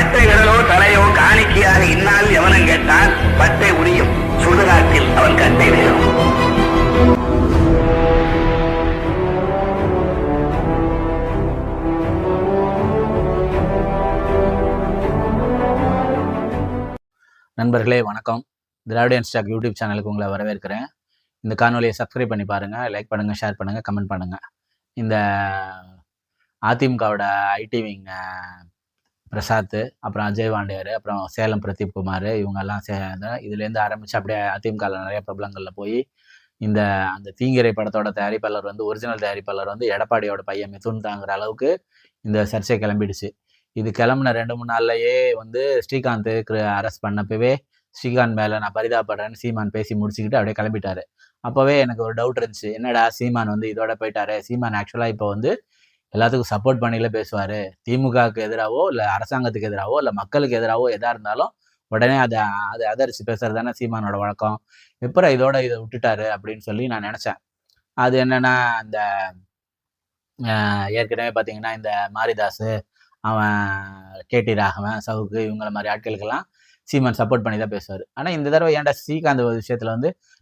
கட்டை விரலோ தலையோ காணிக்கையாக இந்நாள் எவனும் கேட்டால் பட்டை உரியும், சுடுகாட்டில் அவன் கட்டை விழும். நண்பர்களே வணக்கம். திராவிடியன் ஸ்டாக் யூடியூப் சேனலுக்கு உங்களை வரவேற்கிறேன். இந்த காணொலியை சப்ஸ்கிரைப் பண்ணி பாருங்கள், லைக் பண்ணுங்கள், ஷேர் பண்ணுங்கள், கமெண்ட் பண்ணுங்கள். இந்த அதிமுகவோட ஐடி விங் பிரசாத், அப்புறம் அஜய் வாண்டியார், அப்புறம் சேலம் பிரதீப் குமார், இவங்கெல்லாம் இதுலேருந்து ஆரம்பித்து அப்படியே அதிமுகவில் நிறைய பிரபலங்களில் போய் அந்த தீங்கிரை படத்தோட தயாரிப்பாளர் ஒரிஜினல் தயாரிப்பாளர் எடப்பாடியோட பையன் மிதுன் தாங்கிற அளவுக்கு இந்த சர்ச்சை கிளம்பிடுச்சு. இது கிளம்புன 2-3 நாள்லயே ஸ்ரீகாந்த் அரெஸ்ட் பண்ணப்பவே ஸ்ரீகாந்த் மேலே நான் பரிதாபப்படுறேன்னு சீமான் பேசி முடிச்சுக்கிட்டு அப்படியே கிளம்பிட்டாரு. அப்போவே எனக்கு ஒரு டவுட் இருந்துச்சு, என்னடா சீமான் இதோட போயிட்டாரு. சீமான் ஆக்சுவலாக இப்போ எல்லாத்துக்கும் சப்போர்ட் பண்ணில பேசுவார். திமுகவுக்கு எதிராகவோ இல்லை அரசாங்கத்துக்கு எதிராகவோ இல்லை மக்களுக்கு எதிராகவோ எதாக இருந்தாலும் உடனே அதை ஆதரிச்சு பேசுறது தானே சீமானோட வழக்கம். எப்போ இதை விட்டுட்டாரு அப்படின்னு சொல்லி நான் நினச்சேன். அது என்னன்னா, அந்த ஏற்கனவே பார்த்தீங்கன்னா இந்த மாரிதாஸ், அவன் கேடி ராகவன், சவுக்கு, இவங்கள மாதிரி ஆட்களுக்கெல்லாம் சீமான் சப்போர்ட் பண்ணி தான் பேசுவார். ஆனால் இந்த தடவை ஏன்டா ஸ்ரீகாந்த் விஷயத்தில்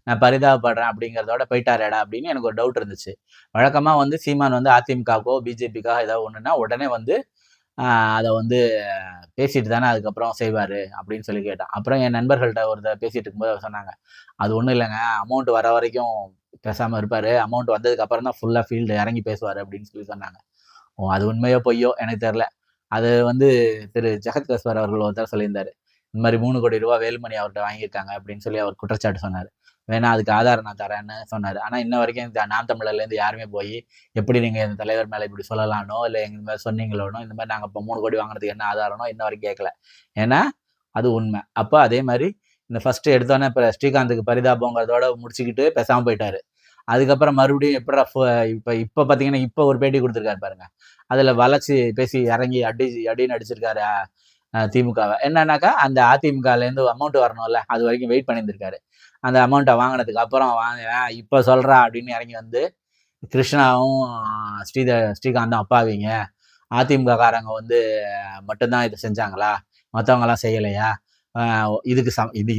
நான் பரிதாபப்படுறேன் அப்படிங்கிறதோட போயிட்டாரேடா அப்படின்னு எனக்கு ஒரு டவுட் இருந்துச்சு. வழக்கமாக சீமான் அதிமுகவுக்கோ பிஜேபிக்காக ஏதாவது ஒன்றுனா உடனே அதை பேசிட்டு தானே அதுக்கப்புறம் செய்வார் அப்படின்னு சொல்லி கேட்டான். அப்புறம் என் நண்பர்கள்ட்ட ஒருத்தர் பேசிகிட்டு இருக்கும்போது அவர் சொன்னாங்க, அது ஒன்றும் இல்லைங்க, அமௌண்ட் வர வரைக்கும் பேசாமல் இருப்பார், அமௌண்ட் வந்ததுக்கு அப்புறம் தான் ஃபுல்லாக ஃபீல்டு இறங்கி பேசுவார் அப்படின்னு சொல்லி சொன்னாங்க. அது உண்மையோ பொய்யோ எனக்கு தெரில. அது திரு ஜெகத் கஸ்வர் அவர்கள் ஒருத்தர் சொல்லியிருந்தாரு, இந்த மாதிரி 3 கோடி ரூபா வேலுமணி அவர்கிட்ட வாங்கியிருக்காங்க அப்படின்னு சொல்லி அவர் குற்றச்சாட்டு சொன்னார். வேணா அதுக்கு ஆதாரம் நான் தரேன்னு சொன்னார். ஆனால் இன்ன வரைக்கும் நாம் தமிழர்லேருந்து யாருமே போய் எப்படி நீங்கள் இந்த தலைவர் மேலே இப்படி சொல்லலானோ இல்லை எங்கள் மேலே சொன்னீங்களோனோ, இந்த மாதிரி நாங்கள் இப்போ 3 கோடி வாங்குறதுக்கு என்ன ஆதாரனோ இன்ன வரைக்கும் கேட்கல. ஏன்னா அது உண்மை. அப்போ அதே மாதிரி இந்த ஃபஸ்ட்டு எடுத்தோன்னே இப்போ ஸ்ரீகாந்துக்கு பரிதாபங்கிறதோட முடிச்சுக்கிட்டு பேசாமல் போயிட்டாரு. அதுக்கப்புறம் மறுபடியும் இப்போ பார்த்தீங்கன்னா இப்போ ஒரு பேட்டி கொடுத்துருக்காரு பாருங்க. அதில் வளைச்சி பேசி இறங்கி அடின்னு அடிச்சிருக்காரு திமுகவை. என்னன்னாக்கா, அந்த அதிமுகலேருந்து அமௌண்ட் வரணும்ல, அது வரைக்கும் வெயிட் பண்ணியிருந்திருக்காரு. அந்த அமௌண்ட்டை வாங்கினதுக்கு அப்புறம் இப்போ சொல்கிறா அப்படின்னு இறங்கி கிருஷ்ணாவும் ஸ்ரீகாந்தும் அப்பாவிங்க, அதிமுக காரங்க மட்டும்தான் இதை செஞ்சாங்களா, மற்றவங்களாம் செய்யலையா, இதுக்கு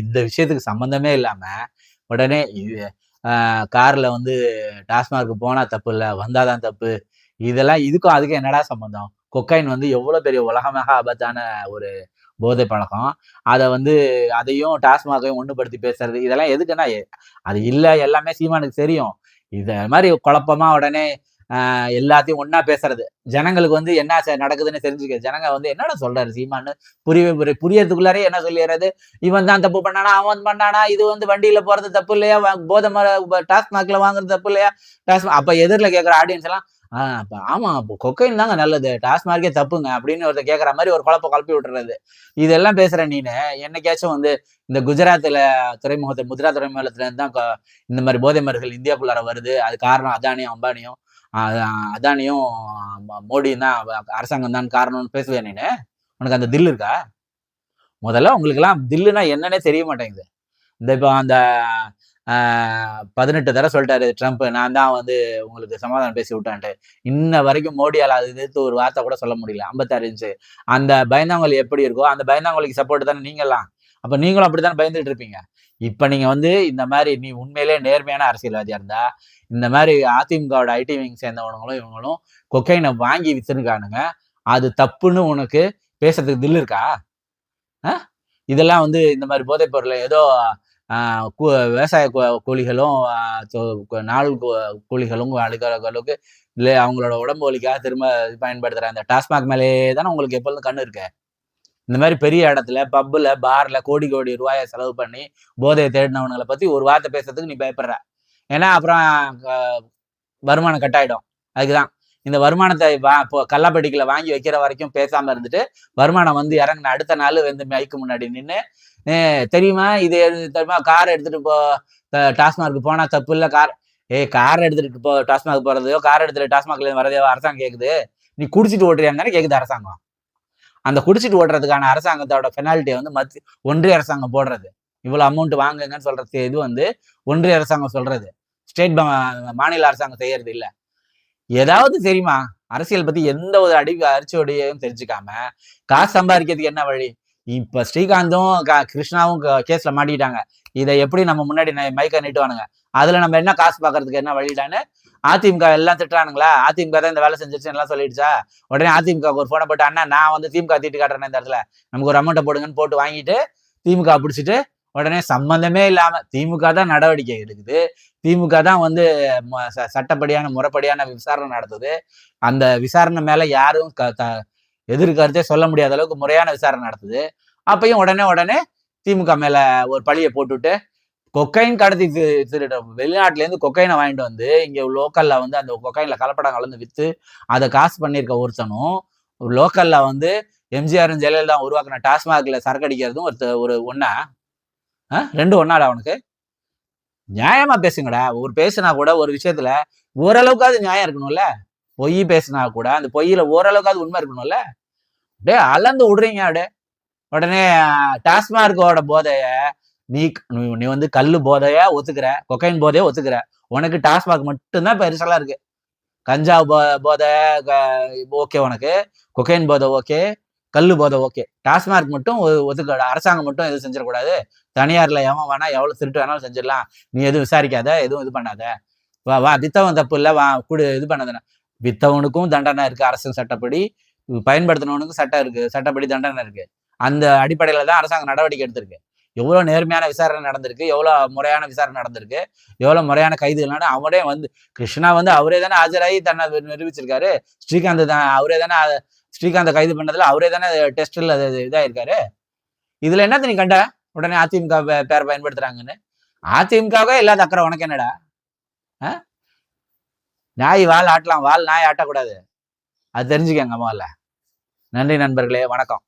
இந்த விஷயத்துக்கு சம்மந்தமே இல்லாமல் உடனே காரில் டாஸ்மார்க்கு போனால் தப்பு இல்லை, வந்தாதான் தப்பு, இதெல்லாம் இதுக்கும் அதுக்கும் என்னடா சம்மந்தம்? கொக்கைன் எவ்வளோ பெரிய உலகமாக ஆபத்தான ஒரு போதை பழக்கம். அதை அதையும் டாஸ்மாகையும் ஒன்றுபடுத்தி பேசுறது, இதெல்லாம் எதுக்குன்னா அது இல்லை, எல்லாமே சீமானுக்கு தெரியும். இதை மாதிரி குழப்பமா உடனே எல்லாத்தையும் ஒன்னா பேசுறது, ஜனங்களுக்கு என்ன நடக்குதுன்னு தெரிஞ்சுக்க. ஜனங்க என்னடா சொல்றாரு சீமான்னு புரியறதுக்குள்ளாரே என்ன சொல்லிடுறது, இவன் தான் தப்பு பண்ணானா, அவன் பண்ணானா, இது வண்டியில போறது தப்பு இல்லையா, போதை டாஸ்மாக்ல வாங்குறது தப்பு இல்லையா, டாஸ்மாக். அப்ப எதிரில் கேட்குற ஆடியன்ஸ் எல்லாம் ஆமா கொக்கைன் தாங்க நல்லது, டாஸ்மார்க்கே தப்புங்க அப்படின்னு ஒருத்தர் கேட்கற மாதிரி ஒரு குழப்பி விட்டுறது. இதெல்லாம் பேசுற நீனு என்னைக்காச்சும் இந்த குஜராத்ல முத்ரா துறைமுகத்துல இருந்து தான் இந்த மாதிரி போதை மருந்துகள் இந்தியாக்குள்ளார வருது, அது காரணம் அதானியும் மோடியும் தான், அரசாங்கம் தான் காரணம்னு பேசுவேன் நீனு? உனக்கு அந்த தில் இருக்கா? முதல்ல உங்களுக்கு எல்லாம் தில்லுனா என்னன்னே தெரிய மாட்டேங்குது. இப்போ அந்த 18 தடவை சொல்லிட்டாரு ட்ரம்ப், நான் தான் உங்களுக்கு சமாதானம் பேசி விட்டான்ட்டு. இன்ன வரைக்கும் மோடியால் அது எதிர்த்து ஒரு வார்த்தை கூட சொல்ல முடியல. 56 இன்ச்சு அந்த பயந்தாங்கோலி எப்படி இருக்கோ அந்த பயந்தாங்கோலிக்கு சப்போர்ட் தானே நீங்களாம். அப்ப நீங்களும் அப்படித்தானே பயந்துட்டு இருப்பீங்க. இப்ப நீங்க இந்த மாதிரி நீ உண்மையிலே நேர்மையான அரசியல்வாதியா இருந்தா, இந்த மாதிரி அதிமுகவோட ஐடி விங் சேர்ந்தவனுங்களும் இவங்களும் கொக்கைனை வாங்கி வித்துருக்கானுங்க, அது தப்புன்னு உனக்கு பேசுறதுக்கு தில் இருக்கா? இதெல்லாம் இந்த மாதிரி போதைப் பொருளை ஏதோ விவசாய கூலிகளும் நாள் கூலிகளும் அழுகிற அளவுக்கு இல்லை, அவங்களோட உடம்பு வலிக்காக திரும்ப பயன்படுத்துற அந்த டாஸ்மாக் மேலே தானே உங்களுக்கு எப்பொழுதும் கண்ணு இருக்கு. இந்த மாதிரி பெரிய இடத்துல பப்புல பார்ல கோடி ரூபாயை செலவு பண்ணி போதையை தேடினவனுங்களை பத்தி ஒரு வார்த்தை பேசுறதுக்கு நீ பயப்படுற. ஏன்னா அப்புறம் வருமானம் கட்டாயிடும். அதுக்குதான் இந்த வருமானத்தை கல்லாப்பட்டிகளை வாங்கி வைக்கிற வரைக்கும் பேசாம இருந்துட்டு, வருமானம் இறங்கின அடுத்த நாள் மைக்கு முன்னாடி நின்று, தெரியுமா இது தெரியுமா, கார் எடுத்துட்டு டாஸ்மார்க்கு போனா தப்பு இல்லை, கார் எடுத்துட்டு டாஸ்மாக் போறதையோ கார் எடுத்துட்டு டாஸ்மாக்ல வரதையோ அரசாங்கம் கேக்குது. நீ குடிச்சிட்டு ஓட்டுறியான்னு தானே கேக்குது அரசாங்கம். அந்த குடிச்சிட்டு ஓட்டுறதுக்கான அரசாங்கத்தோட பெனால்ட்டியை ஒன்றிய அரசாங்கம் போடுறது. இவ்வளவு அமௌண்ட் வாங்குங்கன்னு சொல்றது இது ஒன்றிய அரசாங்கம் சொல்றது, ஸ்டேட் மாநில அரசாங்கம் செய்யறது இல்லை. ஏதாவது தெரியுமா? அரசியல் பத்தி எந்த ஒரு அரிச்சுவடியும் தெரிஞ்சுக்காம காசு சம்பாதிக்கிறதுக்கு என்ன வழி? இப்ப ஸ்ரீகாந்தும் கிருஷ்ணாவும் கேஸ்ல மாட்டிக்கிட்டாங்க. இதை எப்படி நம்ம முன்னாடி மைக்க நீட்டுவானுங்க. அதுல நம்ம என்ன காசு பாக்குறதுக்கு என்ன வழிடான்னு அதிமுக எல்லாம் திட்டுறானுங்களா? அதிமுக தான் இந்த வேலை செஞ்சிருச்சு எல்லாம் சொல்லிடுச்சா? உடனே அதிமுக ஒரு போனை போட்டு, அண்ணா நான் வந்து திமுக தீட்டு காட்டுறேன் இந்த இடத்துல, நமக்கு ஒரு அமௌண்ட்டை போடுங்கன்னு போட்டு வாங்கிட்டு திமுக பிடிச்சிட்டு உடனே சம்பந்தமே இல்லாம திமுக தான் நடவடிக்கை எடுக்குது. திமுக தான் வந்து சட்டப்படியான முறைப்படியான விசாரணை நடத்துது. அந்த விசாரணை மேல யாரும் எதிர்கருத்தே சொல்ல முடியாத அளவுக்கு முறையான விசாரணை நடத்துது. அப்பயும் உடனே திமுக மேல ஒரு பழியை போட்டுட்டு கொக்கைன் கடத்தி திருட வெளிநாட்டுல இருந்து கொக்கைனை வாங்கிட்டு வந்து இங்க லோக்கல்ல வந்து அந்த கொக்கைன்ல கலப்படம் கலந்து வித்து அதை காசு பண்ணியிருக்க ஒருத்தனும் லோக்கல்ல வந்து எம்ஜிஆர் ஜெயலலிதா உருவாக்குன டாஸ்மாக்ல சரக்கு அடிக்கிறதும் ஒரு ஒன்னா ரெண்டு ஒன்னாடா அவனுக்கு? நியாயமா பேசுங்கடா. ஒரு பேசினா கூட ஒரு விஷயத்துல ஓரளவுக்காவது நியாயம் இருக்கணும்ல. பொய் பேசினா கூட அந்த பொய்யில ஓரளவுக்காவது உண்மை இருக்கணும்ல. அப்படியே அளந்து விடுறீங்க. அப்படியே உடனே டாஸ்மார்க்கோட போதைய நீ வந்து கல்லு போதைய ஒத்துக்கிற, கொக்கைன் போதைய ஒத்துக்கிற. உனக்கு டாஸ்மாக் மட்டும்தான் பெருசெல்லாம் இருக்கு. கஞ்சா போதை ஓகே, உனக்கு கொக்கைன் போதை ஓகே, கல்லு போதை ஓகே. டாஸ்மார்க் மட்டும் ஒத்துக்க. அரசாங்கம் மட்டும் எதுவும் செஞ்சிடக்கூடாது. தனியார்ல எவன் வேணா எவ்வளவு திருட்டு வேணாலும் செஞ்சிடலாம். நீ எதுவும் விசாரிக்காத, எதுவும் இது பண்ணாத. வா வித்தவன் தப்பு இல்லை, வா கூடு இது பண்ணாத. வித்தவனுக்கும் தண்டனை இருக்கு அரசு சட்டப்படி, பயன்படுத்தினவனுக்கும் சட்டம் இருக்கு, சட்டப்படி தண்டனை இருக்கு. அந்த அடிப்படையில தான் அரசாங்கம் நடவடிக்கை எடுத்திருக்கு. எவ்வளவு நேர்மையான விசாரணை நடந்திருக்கு, எவ்வளவு முறையான விசாரணை நடந்திருக்கு, எவ்வளவு முறையான கைதுகள்னா அவரே வந்து கிருஷ்ணா வந்து அவரே தானே ஆஜராகி தன்னை நிரூபிச்சிருக்காரு. ஸ்ரீகாந்த் தான் அவரே தானே ஸ்ரீகாந்தை கைது பண்ணதுல அவரே தானே டெஸ்ட்ல இதாயிருக்காரு. இதுல என்னத்த நீ கண்ட உடனே அதிமுக பேரை பயன்படுத்துறாங்கன்னு? அதிமுகவே இல்லாத அக்கறை உனக்கு என்னடா? நாய் வால் ஆட்டலாம், வால் நாய் ஆட்டக்கூடாது. அது தெரிஞ்சுக்கங்க முதல்ல. நன்றி நண்பர்களே, வணக்கம்.